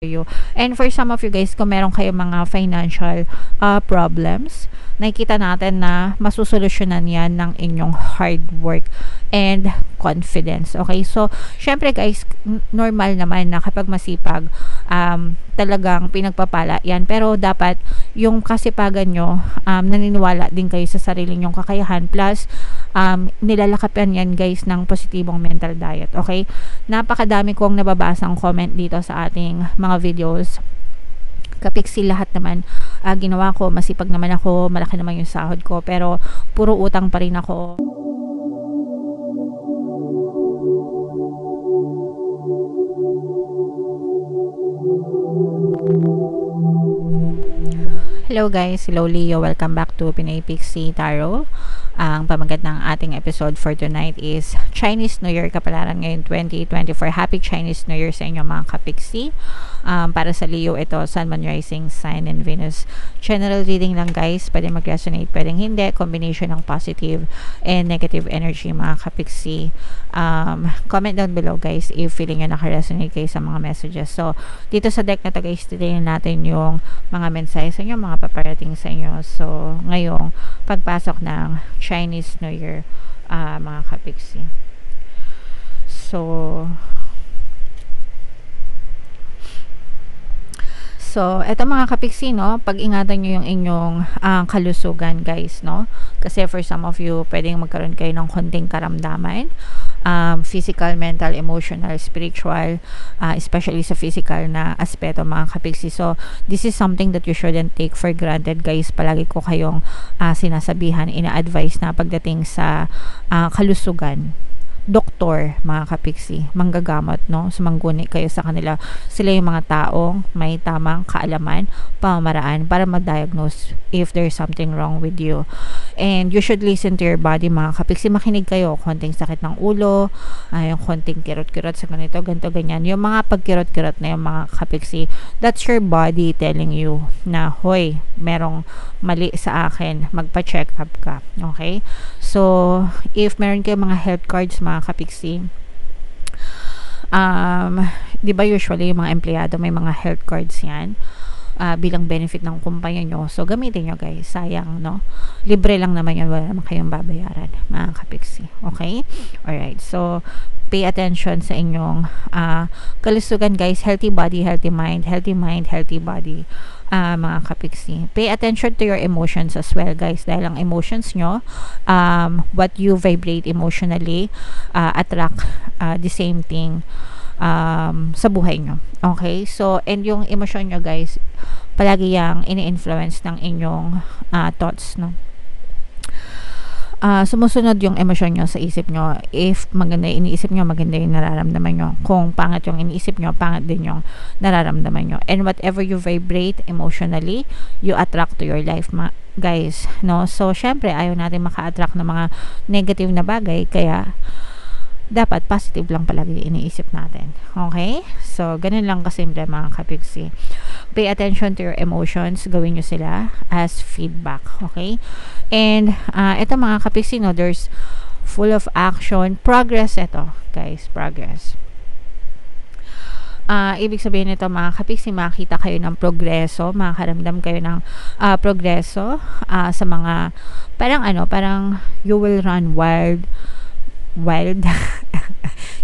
you. And for some of you guys, kung meron kayo mga financial problems, nakikita natin na masusolusyonan yan ng inyong hard work and confidence. Okay? So, syempre guys, normal naman na kapag masipag, talagang pinagpapala yan. Pero dapat yung kasipagan nyo, naniniwala din kayo sa sarili nyong kakayahan. Plus, nilalakapan yan guys ng positibong mental diet. Okay? Napakadami kong nababasang comment dito sa ating mga videos. Kapiksi lahat naman ginawa ko, masipag naman ako, malaki naman yung sahod ko, pero puro utang pa rin ako. Hello guys, hello Leo, welcome back to Pinay Pixie Tarot. Ang pamagat ng ating episode for tonight is Chinese New Year kapalaran ngayon 2024. Happy Chinese New Year sa inyo mga kapixie. Para sa Leo, ito Sun, Moon, Rising, Sign, and Venus. General reading lang guys, pwede mag-resonate, pwedeng hindi. Combination ng positive and negative energy mga kapixie. Comment down below guys if feeling nyo naka-resonate kayo sa mga messages. So, dito sa deck na to guys, titirin natin yung mga mensahe sa inyo, mga paparating sa inyo. So, ngayong pagpasok ng Chinese New Year, mga kapixie. So, eto mga kapixie, no, pag-ingatan nyo yung inyong kalusugan, guys, no? Kasi for some of you, pwedeng magkaroon kayo ng konting karamdaman. Physical, mental, emotional, spiritual, especially sa physical na aspeto, mga kapixie. So, this is something that you shouldn't take for granted, guys. Palagi ko kayong sinasabihan, ina-advise na pagdating sa kalusugan. Doktor, mga kapixie, manggagamot, no? Sumangguni kayo sa kanila. Sila yung mga taong may tamang kaalaman, pamamaraan para mag-diagnose if there's something wrong with you. And you should listen to your body, mga kapixie. Makinig kayo, konting sakit ng ulo, yung konting kirot-kirot sa ganito, ganito, ganyan. Yung mga pagkirot-kirot na yung mga kapixie, that's your body telling you na, hoy, merong mali sa akin, magpa-check up ka. Okay? So, if meron kayo mga health cards, mga kapixie, di ba usually yung mga empleyado may mga health cards yan bilang benefit ng kumpanya nyo. So, gamitin nyo guys. Sayang, no? Libre lang naman yun. Wala naman kayong babayaran, mga kapixie. Okay? Alright. So, pay attention sa inyong kalusugan guys. Healthy body, healthy mind. Healthy mind, healthy body. Mga kapixie. Pay attention to your emotions as well guys. Dahil ang emotions nyo, what you vibrate emotionally, attract the same thing sa buhay nyo. Okay? So, and yung emosyon nyo guys, palagi yang ini-influence ng inyong thoughts, no? Sumusunod yung emosyon nyo sa isip nyo. If maganda yung iniisip nyo, maganda yung nararamdaman nyo. Kung pangit yung iniisip nyo, pangit din yung nararamdaman nyo. And whatever you vibrate emotionally, you attract to your life, guys, no? So, syempre, ayaw natin maka-attract ng mga negative na bagay, kaya dapat positive lang palagi iniisip natin. Okay? So, ganun lang kasimple mga kapixie. Pay attention to your emotions. Gawin nyo sila as feedback. Okay? And, ito mga kapixie, no, there's full of action. Progress ito, guys. Progress. Ibig sabihin nito mga kapixie, makita kayo ng progreso, makaramdam kayo ng progreso sa mga, parang you will run wild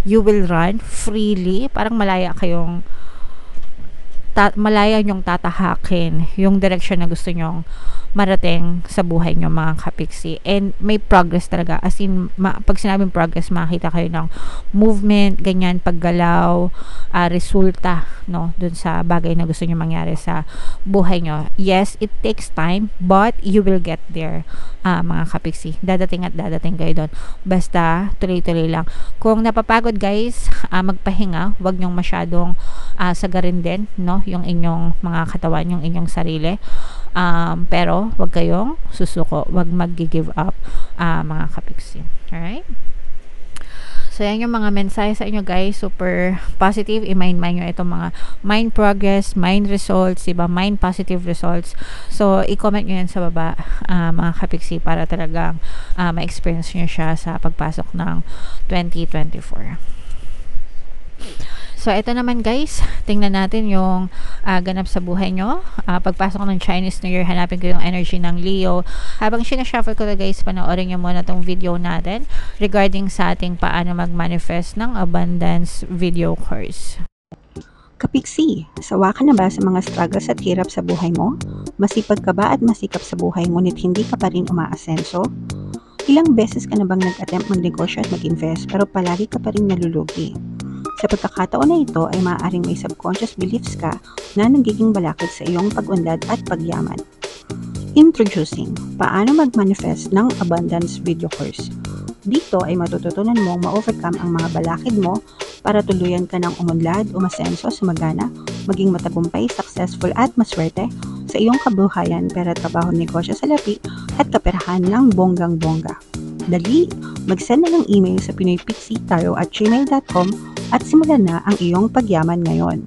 you will run freely, parang malaya nyong tatahakin yung direction na gusto nyong marating sa buhay nyo mga kapixie. And may progress talaga, as in pag sinabing progress, makita kayo ng movement, ganyan, paggalaw, resulta, no, dun sa bagay na gusto nyo mangyari sa buhay nyo. Yes, it takes time, but you will get there, mga kapixie. Dadating at dadating kayo dun, basta tuloy-tuloy lang. Kung napapagod guys, magpahinga, wag nyong masyadong sagarin din, no, yung inyong mga katawan, yung inyong sarili. Pero wag kayong susuko, wag mag-give up, mga kapixie. Alright? So, yan yung mga mensahe sa inyo guys. Super positive. I-mind nyo itong mga mind progress, mind results, diba? Mind positive results. So, i-comment nyo yan sa baba, mga kapixie, para talagang ma-experience nyo siya sa pagpasok ng 2024. So, ito naman guys, tingnan natin yung ganap sa buhay nyo. Pagpasok ng Chinese New Year, hanapin ko yung energy ng Leo. Habang sinashuffle ko na guys, panoorin nyo muna tong video natin regarding sa ating paano mag-manifest ng abundance video course. Kapiksi, sawa ka na ba sa mga struggles at hirap sa buhay mo? Masipag ka ba at masikap sa buhay ngunit hindi ka pa rin umaasenso? Ilang beses ka na bang nag-attempt magnegosyo at mag-invest pero palagi ka pa rin nalulugi? Sa pagkakataon na ito ay maaaring may subconscious beliefs ka na nagiging balakid sa iyong pag-unlad at pagyaman. Introducing, paano mag-manifest ng abundance video course. Dito ay matututunan mong ma-overcome ang mga balakid mo para tuluyan ka ng umunlad, umasenso, sumagana, maging matagumpay, successful at maswerte sa iyong kabuhayan, pera, trabaho, negosyo, salapi at kaperahan ng bonggang-bongga. Dali, mag-send na ng email sa pinoypixitaro@gmail.com at simulan na ang iyong pagyaman ngayon.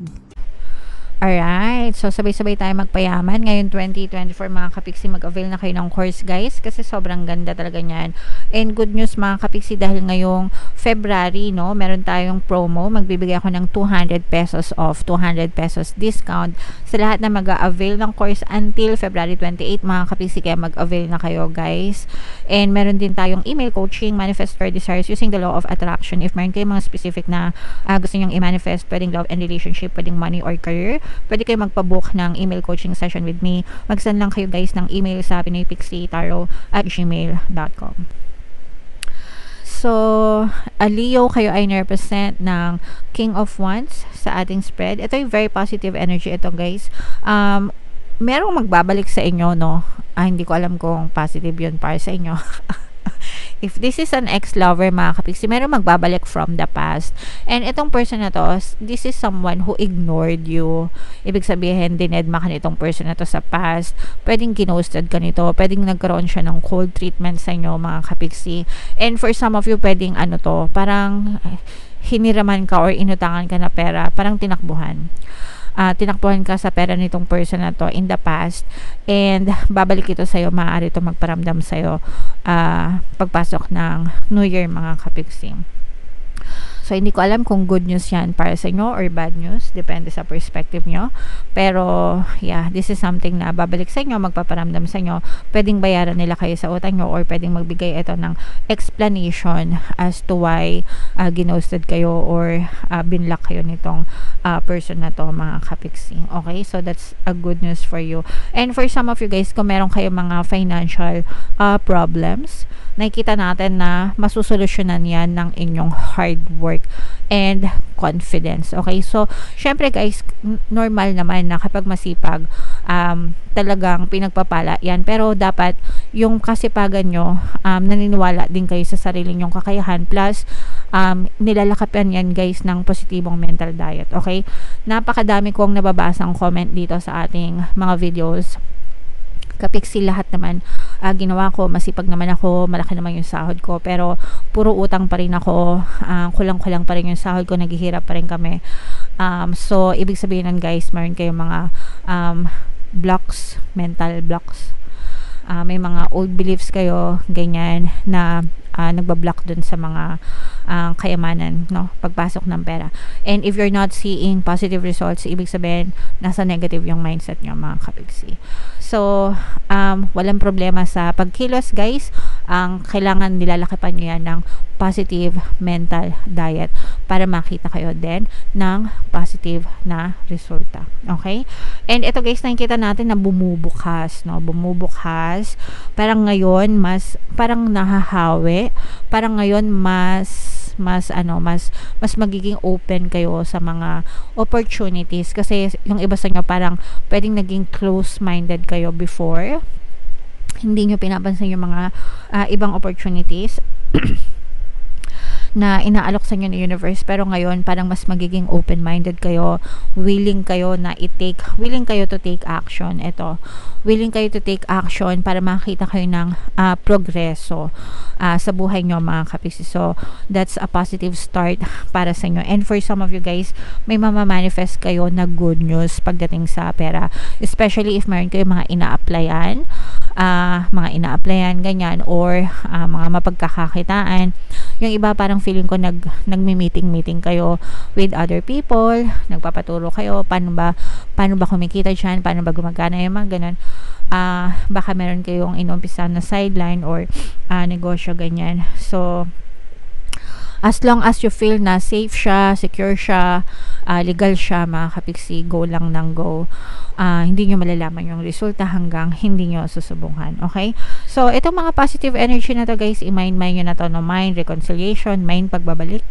Alright, so sabay-sabay tayo magpayaman. Ngayon 2024 mga kapiksi, mag-avail na kayo ng course guys kasi sobrang ganda talaga niyan. And good news mga kapiksi, dahil ngayong February, no, meron tayong promo. Magbibigay ako ng 200 pesos off, 200 pesos discount sa lahat na mag-avail ng course until February 28 mga kapiksi, kaya mag-avail na kayo guys. And meron din tayong email coaching, manifest your desires using the law of attraction. If meron kayong mga specific na gusto nyong i-manifest, pwedeng love and relationship, pwedeng money or career, pwede kayo magpabook ng email coaching session with me. Mag-send lang kayo guys ng email sa pinoypixitaro@gmail.com. So, Leo, kayo ay na-represent ng King of Wands sa ating spread. Ito yung very positive energy ito guys. Merong magbabalik sa inyo, no? Hindi ko alam kung positive yun para sa inyo. If this is an ex-lover mga kapiksi, meron magbabalik from the past. And itong person na to, this is someone who ignored you. Ibig sabihin, dinedma ka nitong person na to sa past. Pwedeng ginosted ka nito. Pwedeng nagkaroon siya ng cold treatment sa inyo mga kapiksi. And for some of you, pwedeng parang hiniraman ka or inutangan ka na pera. Parang tinakbuhan. Tinakbuhan ka sa pera nitong person na to in the past, and babalik ito sa'yo, maaari ito magparamdam sa'yo pagpasok ng New Year mga kapiksi. So, hindi ko alam kung good news yan para sa inyo or bad news. Depende sa perspective nyo. Pero, yeah, this is something na babalik sa inyo, magpaparamdam sa inyo. Pwedeng bayaran nila kayo sa utang nyo or pwedeng magbigay ito ng explanation as to why ginosted kayo or binlock kayo nitong person na to mga kapiksi. Okay? So, that's a good news for you. And for some of you guys, kung meron kayo mga financial problems, nakikita natin na masusolusyonan yan ng inyong hard work and confidence. Okay? So, syempre guys, normal naman na kapag masipag, talagang pinagpapala yan. Pero dapat yung kasipagan nyo, naniniwala din kayo sa sarili nyong kakayahan. Plus, nilalakapan yan guys ng positibong mental diet. Okay? Napakadami kong nababasang comment dito sa ating mga videos. Kapiksi, lahat naman ginawa ko, masipag naman ako, malaki naman yung sahod ko, pero puro utang pa rin ako, kulang-kulang pa rin yung sahod ko, naghihirap pa rin kami. So, ibig sabihin nun guys, meron kayong mga blocks, mental blocks. May mga old beliefs kayo, ganyan, na nagbablock dun sa mga kayamanan, no? Pagpasok ng pera. And if you're not seeing positive results, ibig sabihin, nasa negative yung mindset nyo mga kapiksi. So, walang problema sa pagkilos guys. Ang kailangan nilalakipan nyo yan ng positive mental diet para makita kayo din ng positive na resulta. Okay? And ito guys, nakikita natin na bumubukas, no? Bumubukas. Parang ngayon, parang nahahawi. Parang ngayon, mas magiging open kayo sa mga opportunities kasi yung iba sa inyo parang pwedeng naging close-minded kayo before, hindi nyo pinapansin yung mga ibang opportunities na inaalok sa inyo ng universe, pero ngayon parang mas magiging open-minded kayo, willing kayo to take action. Willing kayo to take action para makita kayo ng progreso sa buhay nyo mga kapiksi. So, that's a positive start para sa inyo. And for some of you guys, may mamamanifest kayo na good news pagdating sa pera. Especially if meron kayo mga ina-applyan, ganyan, or mga mapagkakakitaan. Yung iba parang feeling ko nagmi-meeting kayo with other people, nagpapaturo kayo, paano ba kumikita dyan, paano ba gumagana yung mga ganun. Baka meron kayong inumpisa na sideline or negosyo ganyan. So as long as you feel na safe siya, secure siya, legal siya, mga kapiksi, go lang ng go. Hindi nyo malalaman yung resulta hanggang hindi nyo susubukan. Okay? So, itong mga positive energy na to guys, i-mind nyo na to, no? Mind reconciliation, mind pagbabalik.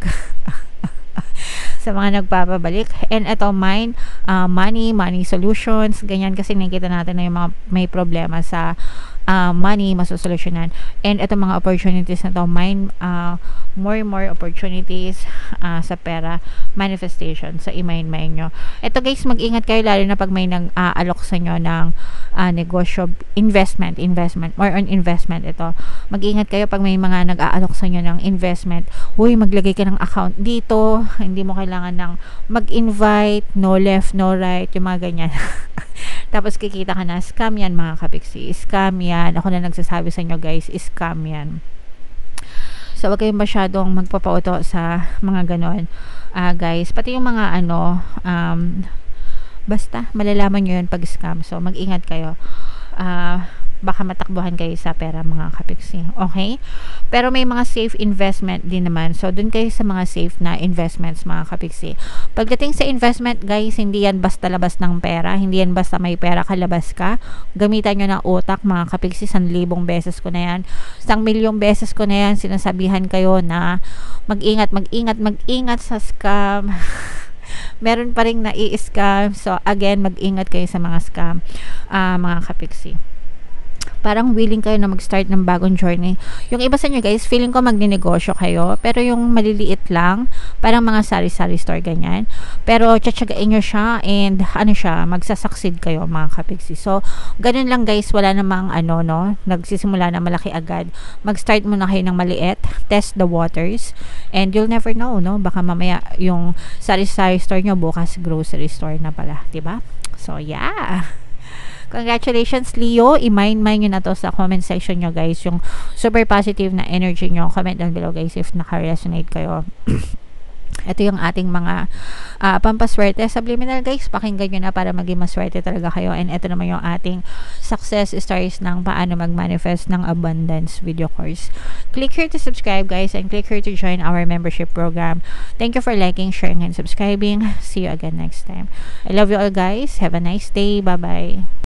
Sa mga nagpapabalik. And ito, mind, money solutions, ganyan, kasi nakikita natin na yung mga may problema sa money, masusolusyonan. And ito mga opportunities na to, mind, more opportunities sa pera, manifestation. So, i-mind nyo. Ito guys, mag-ingat kayo lalo na pag may nag-aalok sa nyo ng negosyo, investment, more on investment ito. Mag-ingat kayo pag may mga nag-aalok sa nyo ng investment. Uy, maglagay ka ng account dito, hindi mo kailangan ng mag-invite, no left, no right, yung mga ganyan. Tapos kikita ka na, scam yan mga kapiksi, scam yan. Ako na nagsasabi sa inyo guys, scam yan. So, wag kayong masyadong magpapauto sa mga ganon, guys. Pati yung mga basta, malalaman nyo yun pag scam. So, mag-ingat kayo. Baka matakbuhan kayo sa pera mga kapiksi. Okay? Pero may mga safe investment din naman. So, dun kayo sa mga safe na investments mga kapiksi. Pagdating sa investment, guys, hindi yan basta labas ng pera. Hindi yan basta may pera kalabas ka. Gamitan nyo ng utak mga kapiksi. 1,000 beses ko na yan. 1,000,000 beses ko na yan. Sinasabihan kayo na mag-ingat sa scam. Meron pa rin na-i-scam. So, again, mag-ingat kayo sa mga scam, mga kapiksi. Parang willing kayo na mag-start ng bagong journey. Yung iba sa inyo guys, feeling ko magninegosyo kayo, pero yung maliliit lang, parang mga sari-sari store ganyan. Pero tsatsagain nyo siya and magsasucceed kayo mga kapiksi. So, ganun lang guys, wala namang nagsisimula na malaki agad. Mag-start muna kayo ng maliit, test the waters, and you'll never know, no? Baka mamaya yung sari-sari store nyo, bukas grocery store na pala, diba? So, yeah. Congratulations Leo, i-mind nyo na to sa comment section nyo guys, yung super positive na energy nyo. Comment down below guys if naka-resonate kayo. Ito yung ating mga pampaswerte subliminal guys, pakinggan nyo na para maging maswerte talaga kayo. And ito naman yung ating success stories ng paano mag-manifest ng abundance video course. Click here to subscribe guys, and click here to join our membership program. Thank you for liking, sharing, and subscribing. See you again next time. I love you all guys. Have a nice day. Bye bye.